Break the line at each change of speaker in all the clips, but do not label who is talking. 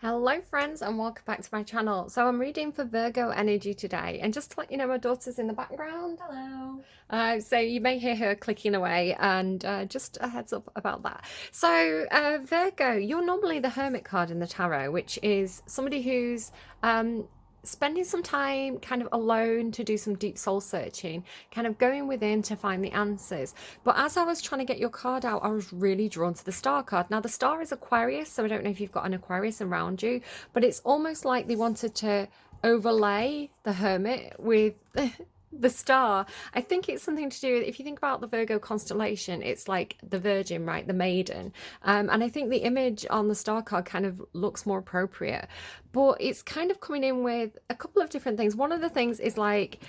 Hello friends and welcome back to my channel. So I'm reading for Virgo energy today, and just to let you know, my daughter's in the background.
Hello.
So you may hear her clicking away, and just a heads up about that. So Virgo, you're normally the Hermit card in the tarot, which is somebody who's spending some time kind of alone to do some deep soul searching, kind of going within to find the answers. But as I was trying to get your card out, I was really drawn to the star card. Now the star is Aquarius, so I don't know if you've got an Aquarius around you, but it's almost like they wanted to overlay the Hermit with the star. I think it's something to do with, if you think about the Virgo constellation, it's like the Virgin, right? The maiden. And I think the image on the star card kind of looks more appropriate. But it's kind of coming in with a couple of different things. One of the things is like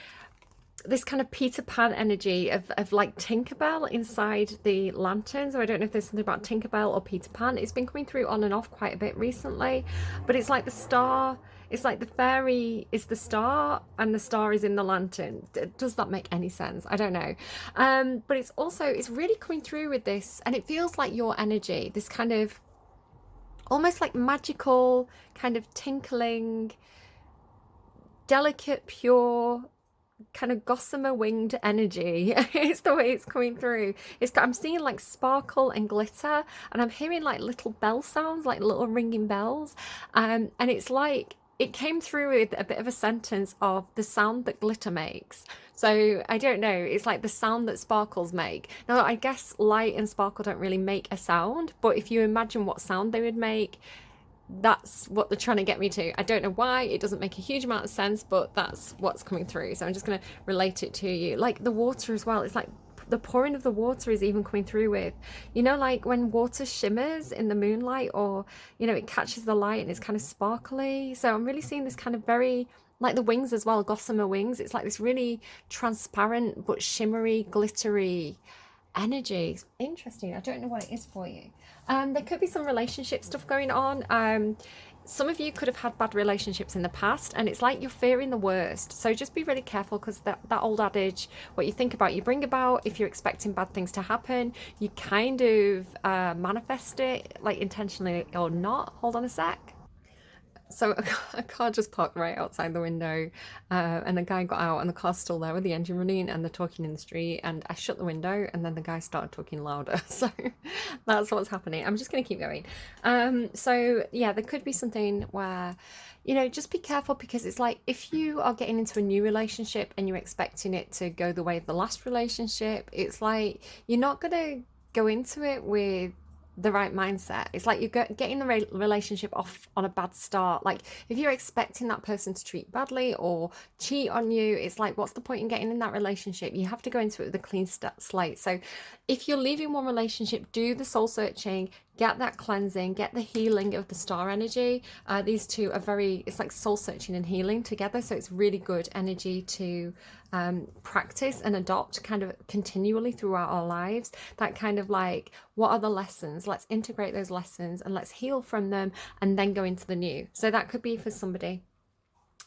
this kind of Peter Pan energy of like Tinkerbell inside the lantern. So I don't know if there's something about Tinkerbell or Peter Pan. It's been coming through on and off quite a bit recently, but it's like the star, it's like the fairy is the star and the star is in the lantern. Does that make any sense? I don't know. But it's also, it's really coming through with this, and it feels like your energy, this kind of almost like magical, kind of tinkling, delicate, pure, kind of gossamer winged energy. It's the way it's coming through. I'm seeing like sparkle and glitter, and I'm hearing like little bell sounds, like little ringing bells. And it's like it came through with a bit of a sentence of the sound that glitter makes. So I don't know, it's like the sound that sparkles make. Now I guess light and sparkle don't really make a sound, but if you imagine what sound they would make, that's what they're trying to get me to. I don't know why, it doesn't make a huge amount of sense, but that's what's coming through. So I'm just going to relate it to you. Like the water as well, it's like the pouring of the water is even coming through with, like when water shimmers in the moonlight, or it catches the light and it's kind of sparkly. So I'm really seeing this kind of very, like the wings as well, gossamer wings. It's like this really transparent but shimmery, glittery energy. It's interesting. I don't know what it is for you. There could be some relationship stuff going on. Some of you could have had bad relationships in the past, and it's like you're fearing the worst. So just be really careful, because that old adage, what you think about, you bring about. If you're expecting bad things to happen, you kind of manifest it, like intentionally or not. Hold on a sec. So a car just parked right outside the window, and the guy got out, and the car's still there with the engine running, and they're talking in the street, and I shut the window, and then the guy started talking louder. So that's what's happening. I'm just going to keep going. So yeah, there could be something where, just be careful, because it's like if you are getting into a new relationship and you're expecting it to go the way of the last relationship, it's like you're not going to go into it with the right mindset. It's like you're getting the relationship off on a bad start. Like if you're expecting that person to treat badly or cheat on you, it's like, what's the point in getting in that relationship? You have to go into it with a clean slate. So if you're leaving one relationship, do the soul searching, get that cleansing, get the healing of the star energy. These two are it's like soul searching and healing together. So it's really good energy to practice and adopt kind of continually throughout our lives. That kind of like, what are the lessons? Let's integrate those lessons and let's heal from them, and then go into the new. So that could be for somebody.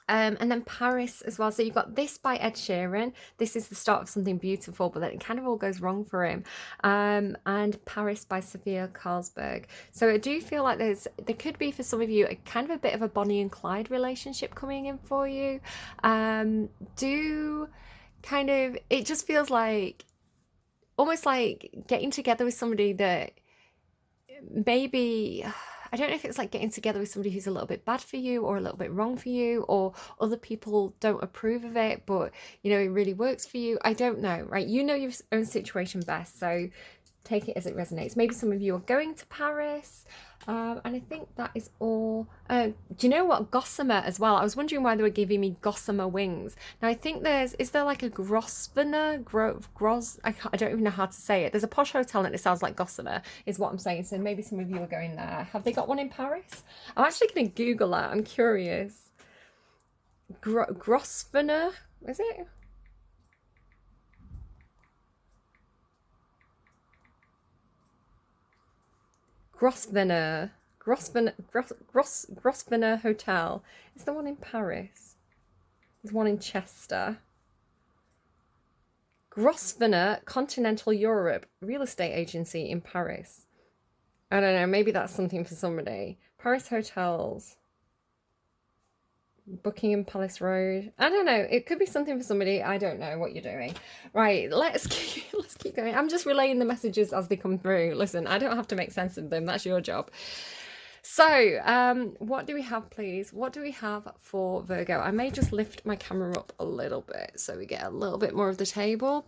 And then Paris as well. So you've got this by Ed Sheeran. This is the start of something beautiful, but then it kind of all goes wrong for him. And Paris by Sofia Karlberg. So I do feel like there could be for some of you a kind of a bit of a Bonnie and Clyde relationship coming in for you. Do kind of, it just feels like almost like getting together with somebody that maybe, I don't know if it's like getting together with somebody who's a little bit bad for you or a little bit wrong for you, or other people don't approve of it, but it really works for you. I don't know, right? You know your own situation best, so take it as it resonates. Maybe some of you are going to Paris, and I think that is all. Do you know what, gossamer as well? I was wondering why they were giving me gossamer wings. Now I think is there like a Grosvenor, I don't even know how to say it. There's a posh hotel and it sounds like gossamer is what I'm saying. So maybe some of you are going there. Have they got one in Paris? I'm actually going to Google that. I'm curious. Grosvenor, is it? Grosvenor. Grosvenor Hotel. Is there one in Paris? There's one in Chester. Grosvenor Continental Europe Real Estate Agency in Paris. I don't know, maybe that's something for somebody. Paris hotels. Buckingham Palace Road. I don't know. It could be something for somebody. I don't know what you're doing. Right, let's keep going. I'm just relaying the messages as they come through. Listen, I don't have to make sense of them. That's your job. So, what do we have, please? What do we have for Virgo? I may just lift my camera up a little bit so we get a little bit more of the table.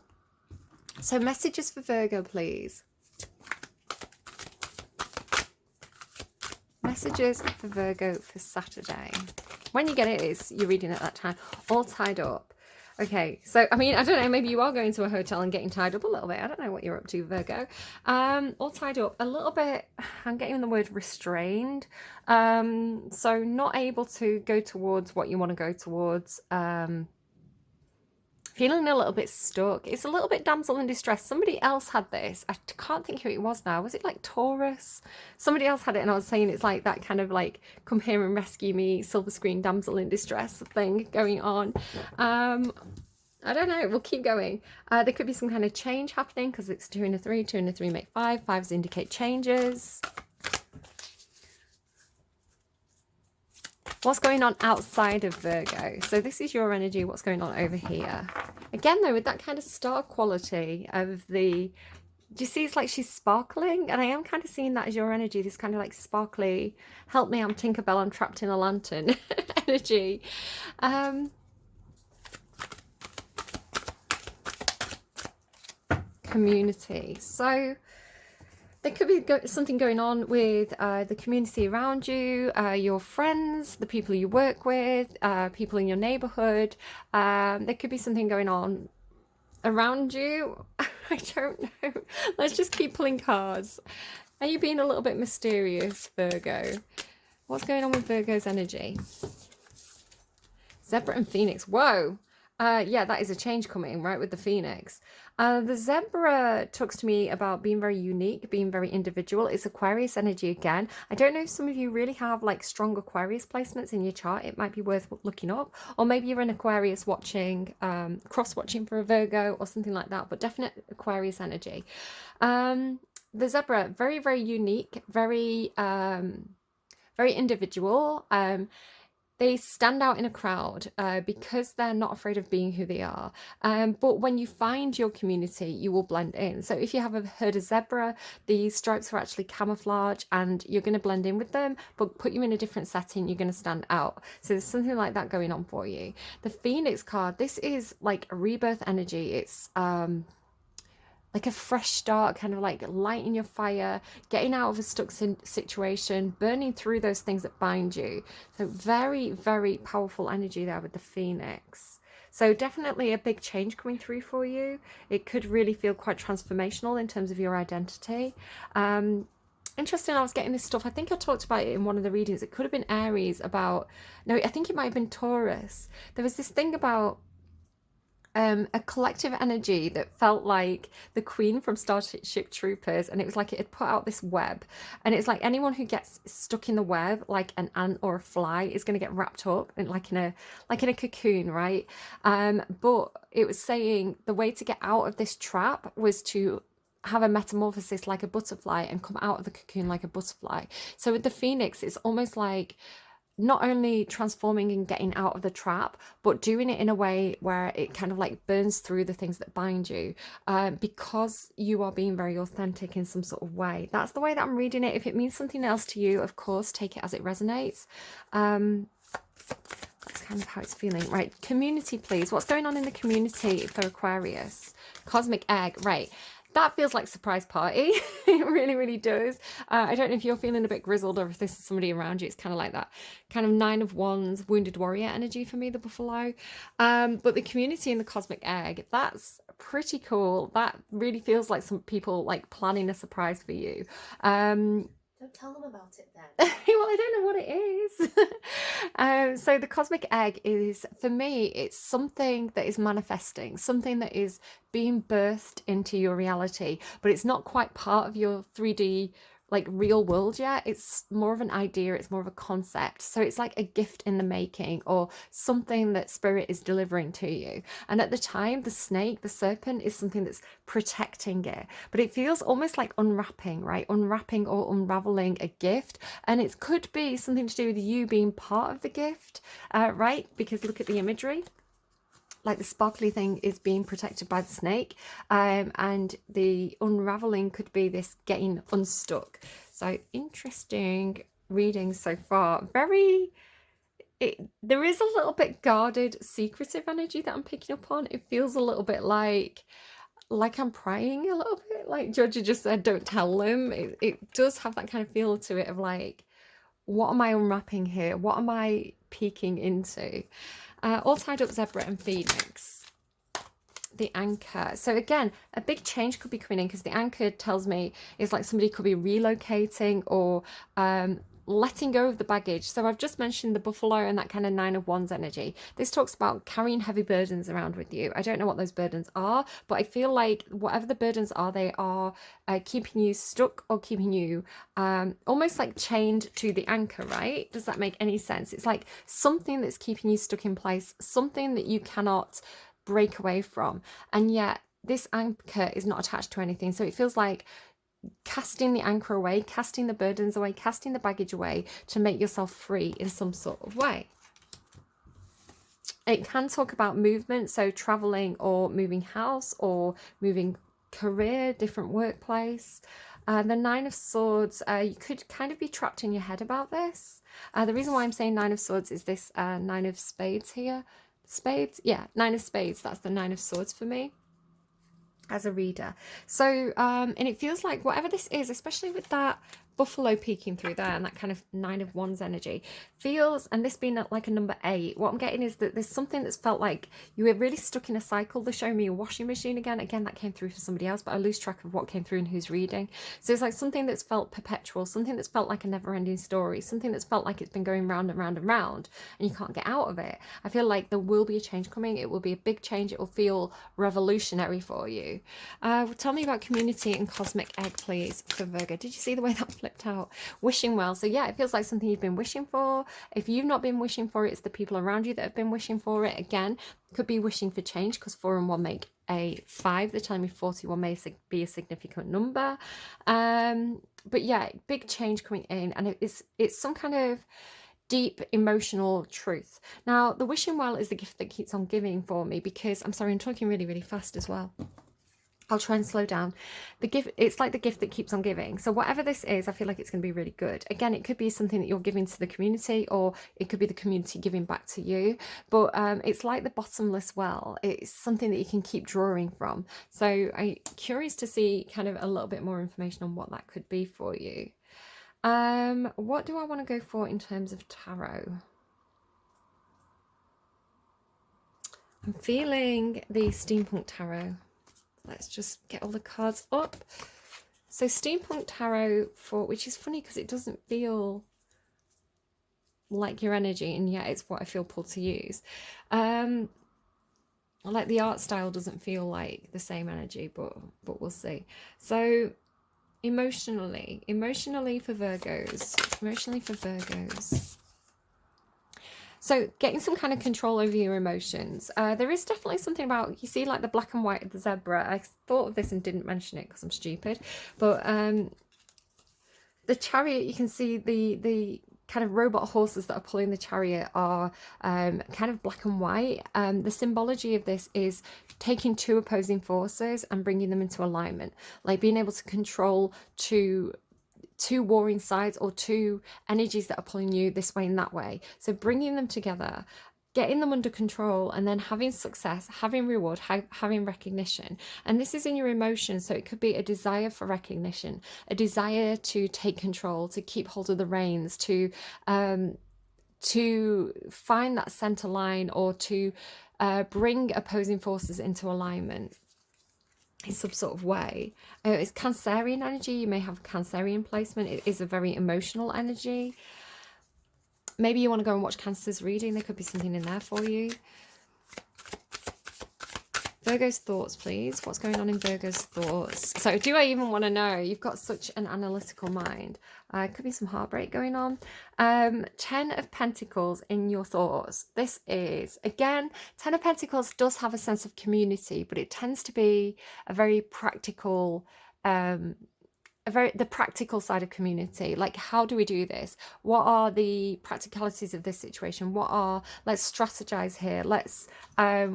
So, messages for Virgo, please. Messages for Virgo for Saturday. When you get it, you're reading at that time. All tied up. Okay, so, I mean, I don't know, maybe you are going to a hotel and getting tied up a little bit. I don't know what you're up to, Virgo. All tied up. A little bit, I'm getting the word restrained. So not able to go towards what you want to go towards. Feeling a little bit stuck. It's a little bit damsel in distress. Somebody else had this. I can't think who it was now. Was it like Taurus? Somebody else had it, and I was saying it's like that kind of like come here and rescue me, silver screen damsel in distress thing going on. I don't know. We'll keep going. There could be some kind of change happening because it's 2 and a 3. 2 and a 3 make 5. 5s indicate changes. What's going on outside of Virgo? So this is your energy. What's going on over here? Again, though, with that kind of star quality of the... Do you see it's like she's sparkling? And I am kind of seeing that as your energy. This kind of like sparkly, help me, I'm Tinkerbell, I'm trapped in a lantern energy. Community. So... there could be something going on with the community around you, your friends, the people you work with, people in your neighborhood. There could be something going on around you. I don't know. Let's just keep pulling cards. Are you being a little bit mysterious, Virgo? What's going on with Virgo's energy? Zebra and Phoenix. Whoa. Yeah, that is a change coming, right, with the Phoenix. The Zebra talks to me about being very unique, being very individual. It's Aquarius energy again. I don't know if some of you really have like strong Aquarius placements in your chart. It might be worth looking up. Or maybe you're an Aquarius watching, cross-watching for a Virgo or something like that. But definite Aquarius energy. The Zebra, very, very unique, very, very individual. They stand out in a crowd because they're not afraid of being who they are. But when you find your community, you will blend in. So if you have heard a zebra, the stripes are actually camouflage and you're going to blend in with them, but put you in a different setting, you're going to stand out. So there's something like that going on for you. The Phoenix card, this is like a rebirth energy. It's like a fresh start, kind of like lighting your fire, getting out of a stuck situation, burning through those things that bind you. So very, very powerful energy there with the Phoenix. So definitely a big change coming through for you. It could really feel quite transformational in terms of your identity. Interesting, I was getting this stuff. I think I talked about it in one of the readings. It could have been Aries about, no, I think it might have been Taurus. There was this thing about a collective energy that felt like the Queen from Starship Troopers, and it was like it had put out this web, and it's like anyone who gets stuck in the web, like an ant or a fly, is going to get wrapped up in like in a cocoon, right? But it was saying the way to get out of this trap was to have a metamorphosis like a butterfly and come out of the cocoon like a butterfly. So with the Phoenix, it's almost like not only transforming and getting out of the trap, but doing it in a way where it kind of like burns through the things that bind you, because you are being very authentic in some sort of way. That's the way that I'm reading it. If it means something else to you, of course, take it as it resonates. That's kind of how it's feeling. Right, community, please. What's going on in the community for Aquarius? Cosmic egg, right. That feels like surprise party. It really, really does. I don't know if you're feeling a bit grizzled or if this is somebody around you. It's kind of like that kind of 9 of Wands, wounded warrior energy for me, the buffalo. But the community and the cosmic egg, that's pretty cool. That really feels like some people like planning a surprise for you.
Don't tell them about it then.
Well, I don't know what it is. So the cosmic egg is, for me, it's something that is manifesting, something that is being birthed into your reality, but it's not quite part of your 3D like real world yet. It's more of an idea, it's more of a concept. So it's like a gift in the making, or something that spirit is delivering to you. And at the time, the snake, the serpent, is something that's protecting it. But it feels almost like unwrapping, right? Unwrapping or unraveling a gift. And it could be something to do with you being part of the gift, right? Because look at the imagery. Like the sparkly thing is being protected by the snake, and the unraveling could be this getting unstuck. So interesting reading so far. There is a little bit guarded, secretive energy that I'm picking up on. It feels a little bit like I'm prying a little bit, like Georgia just said, don't tell them. It does have that kind of feel to it of like, what am I unwrapping here? What am I peeking into? All tied up, zebra and phoenix. The anchor. So again, a big change could be coming in, because the anchor tells me is like somebody could be relocating or letting go of the baggage. So I've just mentioned the buffalo and that kind of 9 of Wands energy. This talks about carrying heavy burdens around with you. I don't know what those burdens are, but I feel like whatever the burdens are, they are keeping you stuck or keeping you almost like chained to the anchor, right? Does that make any sense? It's like something that's keeping you stuck in place, something that you cannot break away from. And yet this anchor is not attached to anything. So it feels like casting the anchor away, casting the burdens away, casting the baggage away to make yourself free in some sort of way. It can talk about movement, so traveling or moving house or moving career, different workplace. The 9 of Swords, you could kind of be trapped in your head about this. The reason why I'm saying 9 of Swords is this 9 of Spades here. Spades? Yeah, 9 of Spades. That's the 9 of Swords for me as a reader. So and it feels like whatever this is, especially with that buffalo peeking through there and that kind of 9 of Wands energy feels, and this being like a number 8, what I'm getting is that there's something that's felt like you were really stuck in a cycle. They're showing me a washing machine again that came through for somebody else, but I lose track of what came through and who's reading. So it's like something that's felt perpetual, something that's felt like a never-ending story, something that's felt like it's been going round and round and round and you can't get out of it. I feel like there will be a change coming. It will be a big change. It will feel revolutionary for you. Tell me about community and cosmic egg, please, for Virgo. Did you see the way that flipped out? Wishing well. So yeah, it feels like something you've been wishing for. If you've not been wishing for it, it's the people around you that have been wishing for it. Again, could be wishing for change, because 4 and 1 make a 5. They're telling me 41 may be a significant number. But yeah, big change coming in, and it's some kind of deep emotional truth. Now, the wishing well is the gift that keeps on giving for me, because I'm sorry, I'm talking really, really fast as well. I'll try and slow down. The gift, it's like the gift that keeps on giving. So whatever this is, I feel like it's going to be really good. Again, it could be something that you're giving to the community, or it could be the community giving back to you. But it's like the bottomless well. It's something that you can keep drawing from. So I'm curious to see kind of a little bit more information on what that could be for you. What do I want to go for in terms of tarot? I'm feeling the Steampunk Tarot. Let's just get all the cards up. So Steampunk Tarot, which is funny because it doesn't feel like your energy, and yet it's what I feel pulled to use. Like the art style doesn't feel like the same energy, but we'll see. So emotionally for Virgos. So getting some kind of control over your emotions. There is definitely something about, you see like the black and white of the zebra. I thought of this and didn't mention it because I'm stupid. But the chariot, you can see the kind of robot horses that are pulling the chariot are kind of black and white. The symbology of this is taking 2 opposing forces and bringing them into alignment. Like being able to control two warring sides, or 2 energies that are pulling you this way and that way. So bringing them together, getting them under control, and then having success, having reward, having recognition. And this is in your emotions, so it could be a desire for recognition, a desire to take control, to keep hold of the reins, to find that center line, or to bring opposing forces into alignment in some sort of way. It's Cancerian energy. You may have Cancerian placement. It is a very emotional energy. Maybe you want to go and watch Cancer's reading. There could be something in there for you. Virgo's thoughts, please. What's going on in Virgo's thoughts? So do I even want to know? You've got such an analytical mind. Could be some heartbreak going on. 10 of Pentacles in your thoughts. This is, again, 10 of Pentacles does have a sense of community, but it tends to be a very practical, the practical side of community. Like, how do we do this? What are the practicalities of this situation? Let's strategize here.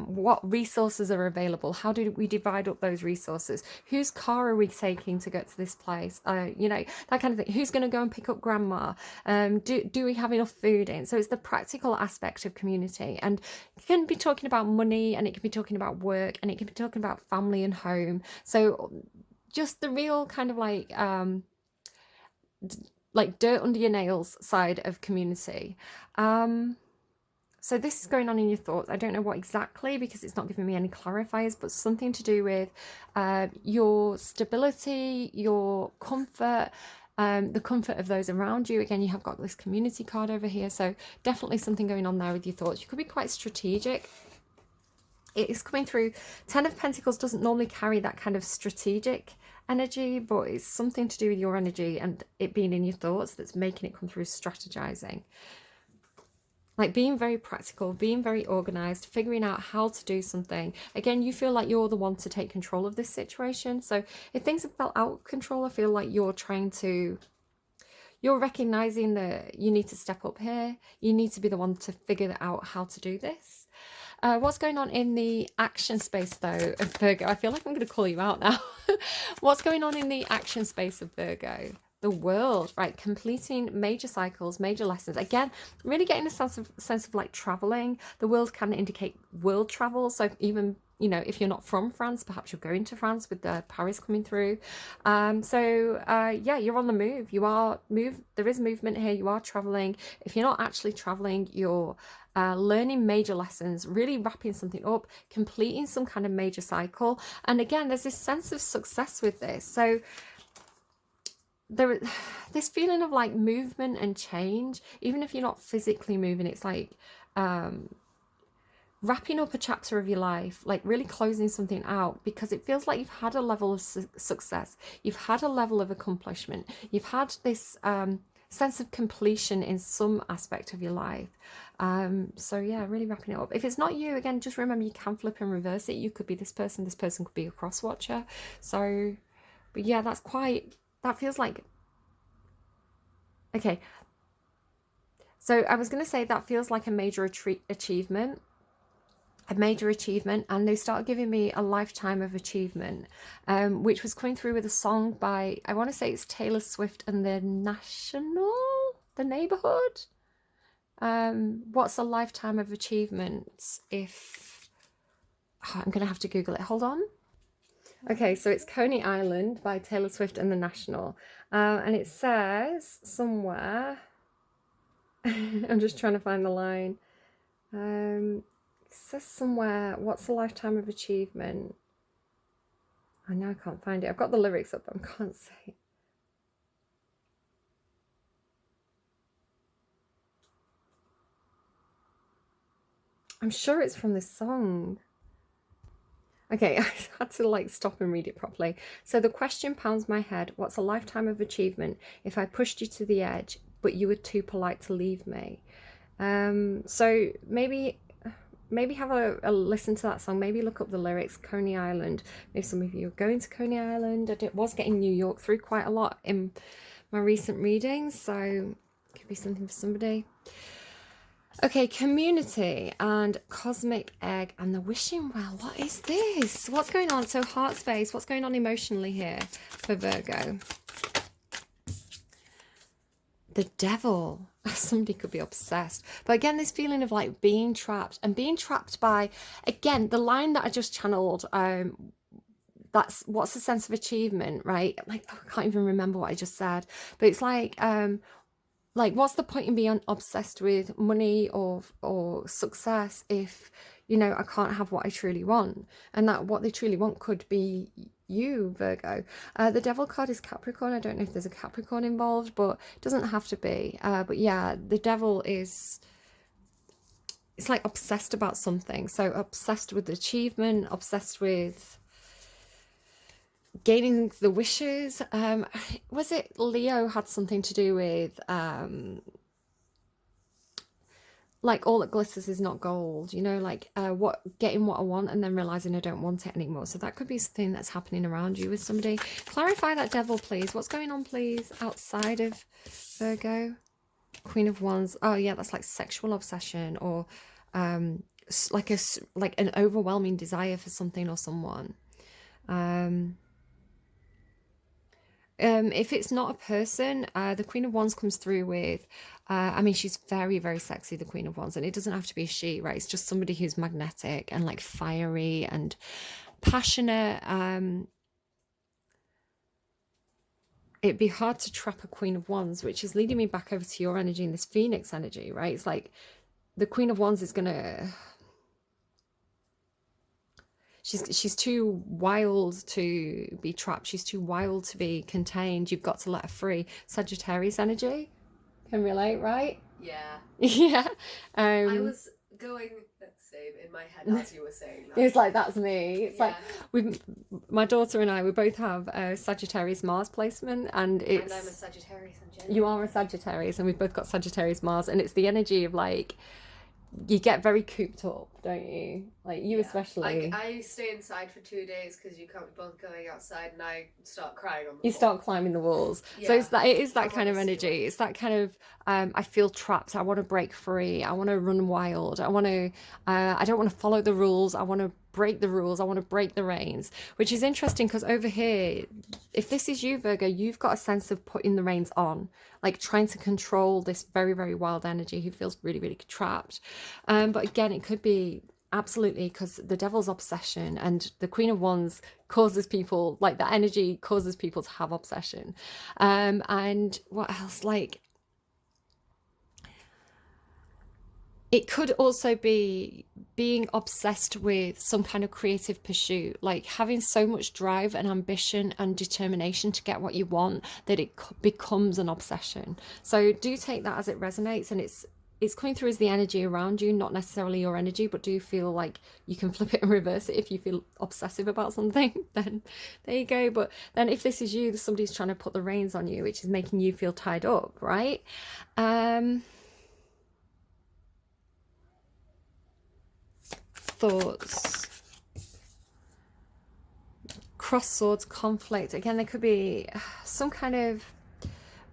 What resources are available? How do we divide up those resources? Whose car are we taking to get to this place? That kind of thing. Who's going to go and pick up grandma? Do we have enough food in? So it's the practical aspect of community, and it can be talking about money, and it can be talking about work, and it can be talking about family and home. So just the real kind of like dirt under your nails side of community. So this is going on in your thoughts. I don't know what exactly, because it's not giving me any clarifiers, but something to do with your stability, your comfort, the comfort of those around you. Again, you have got this community card over here, so definitely something going on there with your thoughts. You could be quite strategic. It is coming through. 10 of Pentacles doesn't normally carry that kind of strategic energy, but it's something to do with your energy and it being in your thoughts that's making it come through strategizing. Like being very practical, being very organized, figuring out how to do something. Again, you feel like you're the one to take control of this situation. So if things have felt out of control, I feel like you're recognizing that you need to step up here. You need to be the one to figure out how to do this. What's going on in the action space, though, of Virgo? I feel like I'm going to call you out now. What's going on in the action space of Virgo? The world, right? Completing major cycles, major lessons. Again, really getting a sense of like traveling. The world can indicate world travel. So even, if you're not from France, perhaps you're going to France with the Paris coming through. Yeah, you're on the move. There is movement here. You are traveling. If you're not actually traveling, you're learning major lessons, really wrapping something up, completing some kind of major cycle. And again, there's this sense of success with this. So this feeling of like movement and change, even if you're not physically moving, it's like wrapping up a chapter of your life, like really closing something out, because it feels like you've had a level of success, you've had a level of accomplishment, you've had this sense of completion in some aspect of your life. So yeah, really wrapping it up. If it's not you, again, just remember you can flip and reverse it. You could be this person could be a cross watcher. So, but yeah, that feels like, okay. So I was going to say that feels like a major achievement, and they start giving me a lifetime of achievement, which was coming through with a song by, I want to say it's Taylor Swift and the Neighborhood. What's a lifetime of achievements? I'm gonna have to Google it. Hold on. Okay, so it's Coney Island by Taylor Swift and the National, and it says somewhere. I'm just trying to find the line. It says somewhere, what's a lifetime of achievement? I know I can't find it. I've got the lyrics up, but I can't say it. I'm sure it's from this song. Okay, I had to like stop and read it properly. So the question pounds my head. What's a lifetime of achievement if I pushed you to the edge, but you were too polite to leave me? So maybe have a listen to that song. Maybe look up the lyrics. Coney Island. Maybe some of you are going to Coney Island. I was getting New York through quite a lot in my recent readings, so it could be something for somebody. Okay, community and cosmic egg and the wishing well. What is this? What's going on? So heart space. What's going on emotionally here for Virgo? The devil. Somebody could be obsessed. But again, this feeling of like being trapped and being trapped by, again, the line that I just channeled. That's what's the sense of achievement, right? Like, I can't even remember what I just said, but it's like what's the point in being obsessed with money or success if, I can't have what I truly want? And that what they truly want could be you, Virgo. The devil card is Capricorn. I don't know if there's a Capricorn involved, but it doesn't have to be. But yeah, the devil is it's like obsessed about something. So obsessed with achievement, obsessed with gaining the wishes. Was it Leo had something to do with like all that glitters is not gold, you know, like getting what I want and then realizing I don't want it anymore. So that could be something that's happening around you with somebody. Clarify that, devil, please. What's going on, please, outside of Virgo? Queen of Wands. Oh yeah, that's like sexual obsession, or like an overwhelming desire for something or someone. If it's not a person, the Queen of Wands comes through with, I mean, she's very, very sexy, the Queen of Wands, and it doesn't have to be a she, right? It's just somebody who's magnetic and like fiery and passionate. It'd be hard to trap a Queen of Wands, which is leading me back over to your energy and this Phoenix energy, right? It's like the Queen of Wands is gonna, she's too wild to be trapped. She's too wild to be contained. You've got to let her free. Sagittarius energy. Can relate, right?
Yeah.
Yeah.
I was going same in my head as you were saying that.
It's like, that's me. It's like my daughter and I, we both have a Sagittarius Mars placement, and
I'm a Sagittarius in general.
You are a Sagittarius, and we've both got Sagittarius Mars, and it's the energy of like, you get very cooped up, don't you? Like you especially.
I stay inside for 2 days because you can't be both going outside, and I start crying on the
You start climbing the walls.
Yeah.
So it is that kind of energy. It's that kind of I feel trapped. I want to break free. I want to run wild. I want to I don't want to follow the rules. I want to break the rules. I want to break the reins, which is interesting because over here, if this is you, Virgo, you've got a sense of putting the reins on, like trying to control this very, very wild energy who feels really, really trapped. But again, it could be absolutely because the devil's obsession, and the Queen of Wands causes people, like that energy causes people to have obsession. And what else? Like, it could also be being obsessed with some kind of creative pursuit, like having so much drive and ambition and determination to get what you want that it becomes an obsession. So do take that as it resonates, and it's coming through as the energy around you, not necessarily your energy, but do feel like you can flip it and reverse it if you feel obsessive about something. Then there you go. But then if this is you, somebody's trying to put the reins on you, which is making you feel tied up, right? Thoughts, cross swords, conflict. Again, there could be some kind of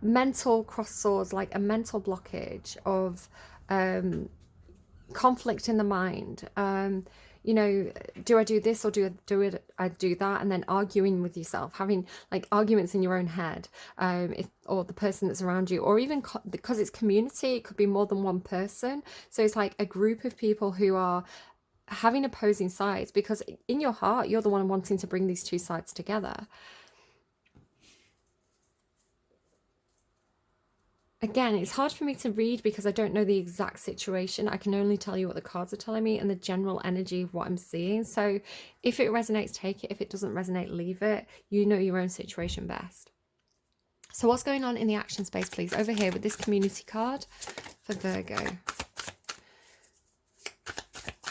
mental cross swords, like a mental blockage of conflict in the mind. You know, do I do this or do I do that? And then arguing with yourself, having like arguments in your own head, or the person that's around you, or even because it's community, it could be more than one person. So it's like a group of people who are having opposing sides, because in your heart, you're the one wanting to bring these two sides together. Again, it's hard for me to read because I don't know the exact situation. I can only tell you what the cards are telling me and the general energy of what I'm seeing. So if it resonates, take it. If it doesn't resonate, leave it. You know your own situation best. So what's going on in the action space, please? Over here with this community card for Virgo.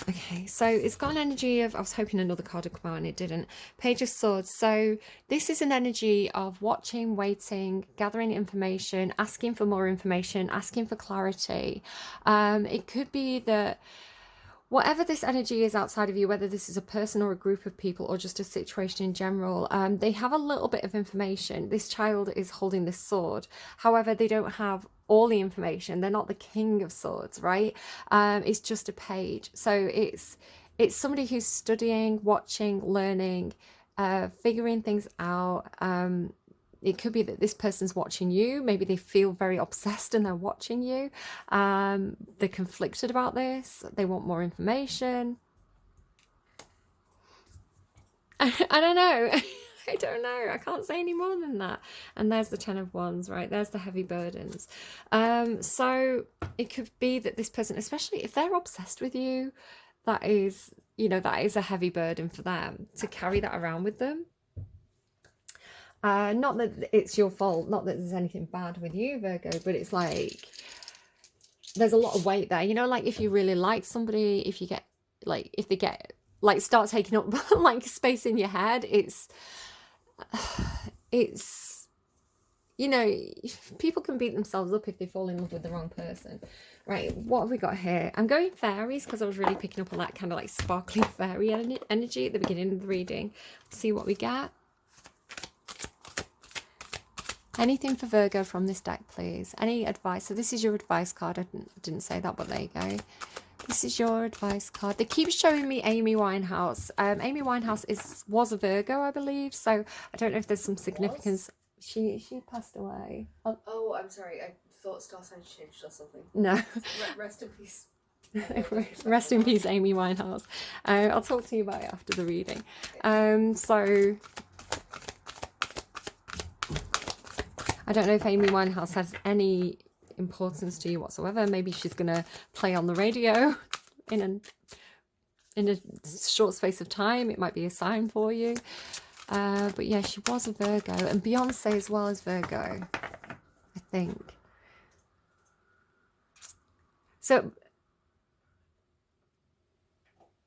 Okay, so it's got an energy of, I was hoping another card would come out and it didn't. Page of Swords. So this is an energy of watching, waiting, gathering information, asking for more information, asking for clarity. It could be that whatever this energy is outside of you, whether this is a person or a group of people or just a situation in general, they have a little bit of information. This child is holding this sword. However, they don't have all the information. They're not the King of Swords, right? It's just a page. So it's somebody who's studying, watching, learning, figuring things out. It could be that this person's watching you. Maybe they feel very obsessed and they're watching you. They're conflicted about this. They want more information. I don't know. I don't know. I can't say any more than that. And there's the Ten of Wands, right? There's the heavy burdens. So it could be that this person, especially if they're obsessed with you, that is, you know, that is a heavy burden for them to carry that around with them. Not that it's your fault, not that there's anything bad with you, Virgo, but it's like there's a lot of weight there. You know, like if you really like somebody, if you get like, if they get like start taking up like space in your head, it's, you know, people can beat themselves up if they fall in love with the wrong person. Right, what have we got here? I'm going fairies because I was really picking up on that kind of like sparkly fairy energy at the beginning of the reading. See what we get. Anything for Virgo from this deck, please? Any advice? So this is your advice card. I didn't say that, but there you go. This is your advice card. They keep showing me Amy Winehouse. Amy Winehouse was a Virgo, I believe. So I don't know if there's some significance. She passed away.
Oh, I'm sorry. I thought star signs changed or something.
No.
Rest in peace.
Rest in peace, Amy Winehouse. I'll talk to you about it after the reading. So I don't know if Amy Winehouse has any importance to you whatsoever. Maybe she's gonna play on the radio in a short space of time. It might be a sign for you. But yeah, she was a Virgo, and Beyonce as well as Virgo, I think. So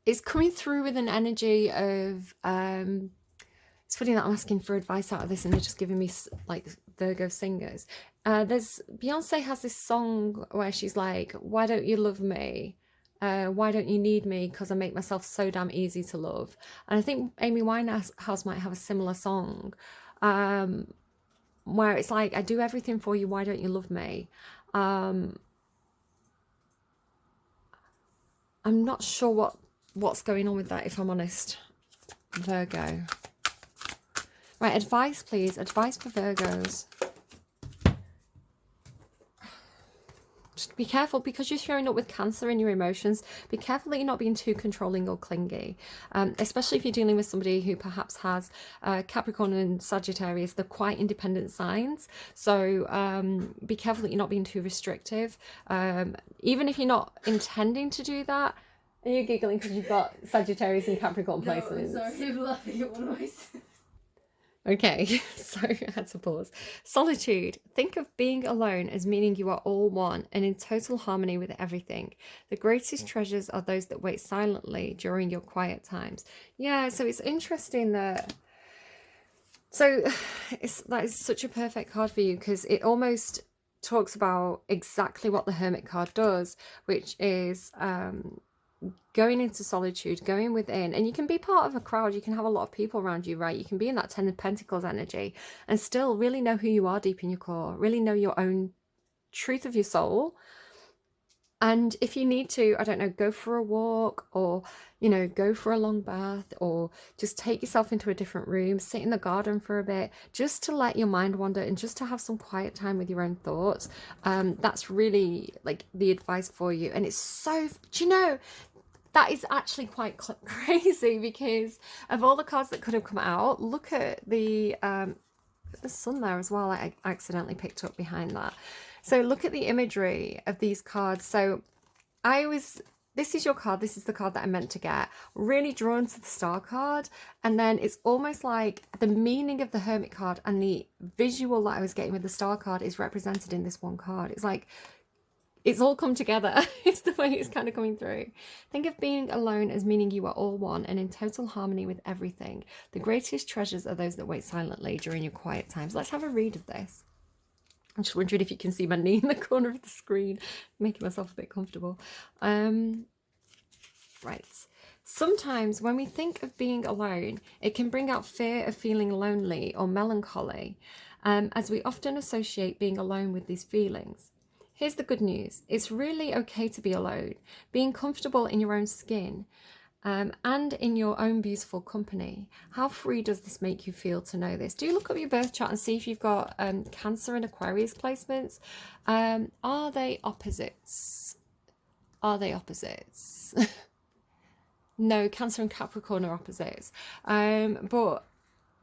it's coming through with an energy of it's funny that I'm asking for advice out of this and they're just giving me like Virgo singers. Beyonce has this song where she's like, why don't you love me? Why don't you need me? Because I make myself so damn easy to love. And I think Amy Winehouse might have a similar song where it's like, I do everything for you. Why don't you love me? I'm not sure what's going on with that, if I'm honest. Virgo. Right, advice, please. Advice for Virgos. Just be careful, because you're showing up with Cancer in your emotions. Be careful that you're not being too controlling or clingy, especially if you're dealing with somebody who perhaps has Capricorn and Sagittarius. They're quite independent signs, so be careful that you're not being too restrictive. Even if you're not intending to do that. Are you giggling because you've got Sagittarius and Capricorn placements?
No, I'm sorry, I'm laughing at one of my.
Okay, so I had to pause. Solitude. Think of being alone as meaning you are all one and in total harmony with everything. The greatest treasures are those that wait silently during your quiet times. Yeah, so it's interesting that... So that is such a perfect card for you, because it almost talks about exactly what the Hermit card does, which is... going into solitude, going within, and you can be part of a crowd, you can have a lot of people around you, right? You can be in that Ten of Pentacles energy and still really know who you are deep in your core, really know your own truth of your soul. And if you need to, I don't know, go for a walk, or, you know, go for a long bath, or just take yourself into a different room, sit in the garden for a bit, just to let your mind wander and just to have some quiet time with your own thoughts. That's really like the advice for you. And it's so, do you know, that is actually quite crazy, because of all the cards that could have come out, look at the sun there as well. I accidentally picked up behind that. So look at the imagery of these cards. So this is your card. This is the card that I meant to get. Really drawn to the Star card. And then it's almost like the meaning of the Hermit card and the visual that I was getting with the Star card is represented in this one card. It's like, it's all come together. It's the way it's kind of coming through. Think of being alone as meaning you are all one and in total harmony with everything. The greatest treasures are those that wait silently during your quiet times. Let's have a read of this. I'm just wondering if you can see my knee in the corner of the screen, making myself a bit comfortable. Right. Sometimes when we think of being alone, it can bring out fear of feeling lonely or melancholy, as we often associate being alone with these feelings. Here's the good news. It's really okay to be alone, being comfortable in your own skin, and in your own beautiful company. How free does this make you feel to know this? Do look up your birth chart and see if you've got Cancer and Aquarius placements. Are they opposites? Are they opposites? No, Cancer and Capricorn are opposites. But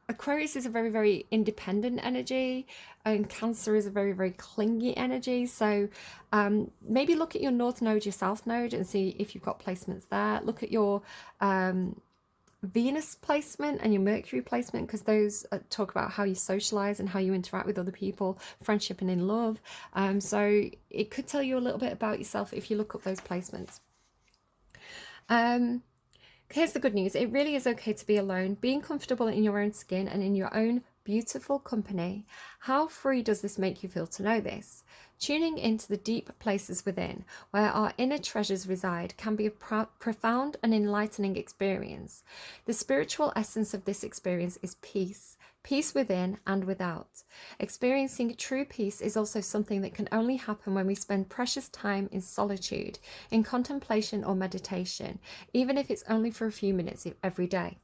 Aquarius is a very, very independent energy, and Cancer is a very, very clingy energy. So maybe look at your North Node, your South Node, and see if you've got placements there. Look at your Venus placement and your Mercury placement, because those talk about how you socialize and how you interact with other people, friendship and in love. So it could tell you a little bit about yourself if you look up those placements. Here's the good news. It really is okay to be alone, being comfortable in your own skin and in your own beautiful company. How free does this make you feel to know this? Tuning into the deep places within, where our inner treasures reside, can be a profound and enlightening experience. The spiritual essence of this experience is peace. Peace within and without. Experiencing true peace is also something that can only happen when we spend precious time in solitude, in contemplation or meditation, even if it's only for a few minutes every day.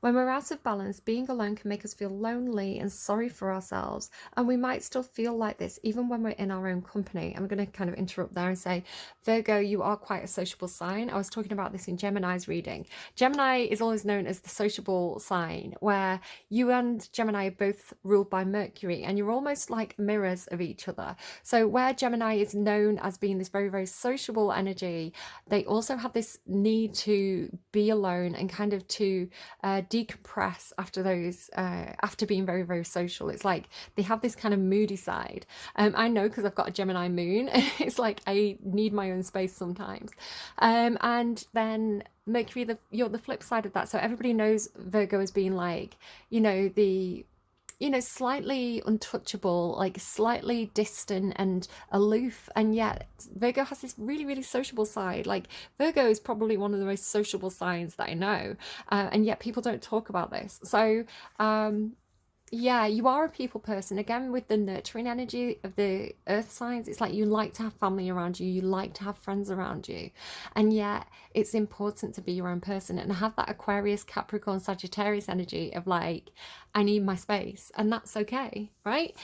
When we're out of balance, being alone can make us feel lonely and sorry for ourselves, and we might still feel like this even when we're in our own company. I'm going to kind of interrupt there and say, Virgo, you are quite a sociable sign. I was talking about this in Gemini's reading. Gemini is always known as the sociable sign, where you and Gemini are both ruled by Mercury, and you're almost like mirrors of each other. So where Gemini is known as being this very, very sociable energy, they also have this need to be alone and kind of to decompress after being very, very social. It's like they have this kind of moody side. I know because I've got a Gemini moon. It's like I need my own space sometimes. And then Mercury, you're the flip side of that. So everybody knows Virgo as being like, slightly untouchable, like slightly distant and aloof. And yet Virgo has this really, really sociable side. Like Virgo is probably one of the most sociable signs that I know. And yet people don't talk about this. So, yeah, you are a people person. Again, with the nurturing energy of the earth signs, it's like you like to have family around you, you like to have friends around you. And yet it's important to be your own person and have that Aquarius, Capricorn, Sagittarius energy of like, I need my space, and that's okay, right?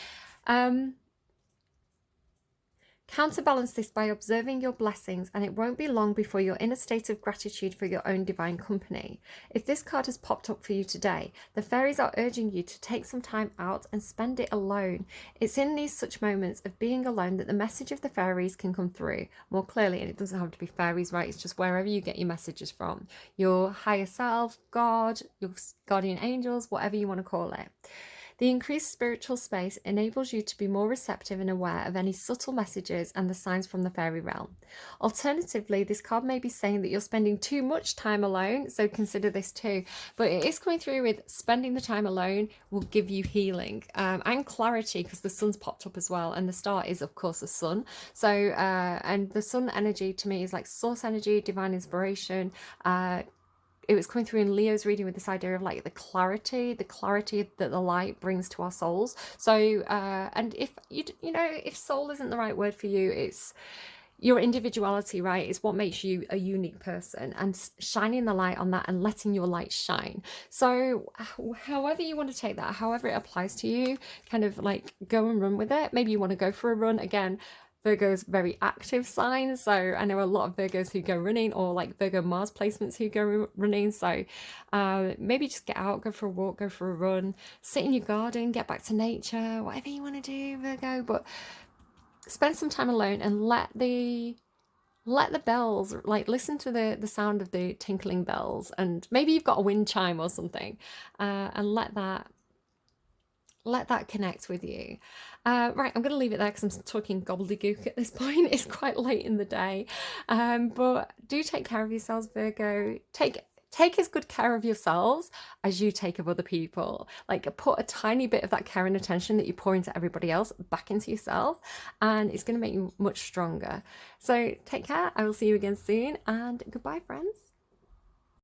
Counterbalance this by observing your blessings, and it won't be long before you're in a state of gratitude for your own divine company. If this card has popped up for you today, the fairies are urging you to take some time out and spend it alone. It's in these such moments of being alone that the message of the fairies can come through more clearly, and it doesn't have to be fairies, right? It's just wherever you get your messages from. Your higher self, God, your guardian angels, whatever you want to call it. The increased spiritual space enables you to be more receptive and aware of any subtle messages and the signs from the fairy realm. Alternatively, this card may be saying that you're spending too much time alone, so consider this too. But it is coming through with spending the time alone will give you healing and clarity, because the sun's popped up as well, and the star is, of course, the sun. So, and the sun energy to me is like source energy, divine inspiration. It was coming through in Leo's reading with this idea of like the clarity that the light brings to our souls. So, and if if soul isn't the right word for you, it's your individuality, right? It's what makes you a unique person, and shining the light on that and letting your light shine. So however you want to take that, however it applies to you, kind of like go and run with it. Maybe you want to go for a run. Again, Virgo's very active sign, so I know a lot of Virgos who go running, or like Virgo Mars placements who go running. So maybe just get out, go for a walk, go for a run, sit in your garden, get back to nature, whatever you want to do, Virgo. But spend some time alone and let the bells, like listen to the sound of the tinkling bells, and maybe you've got a wind chime or something, and let that connect with you. Right, I'm going to leave it there because I'm talking gobbledygook at this point. It's quite late in the day. But do take care of yourselves, Virgo. Take as good care of yourselves as you take of other people. Like, put a tiny bit of that care and attention that you pour into everybody else back into yourself, and it's going to make you much stronger. So take care. I will see you again soon, and goodbye, friends.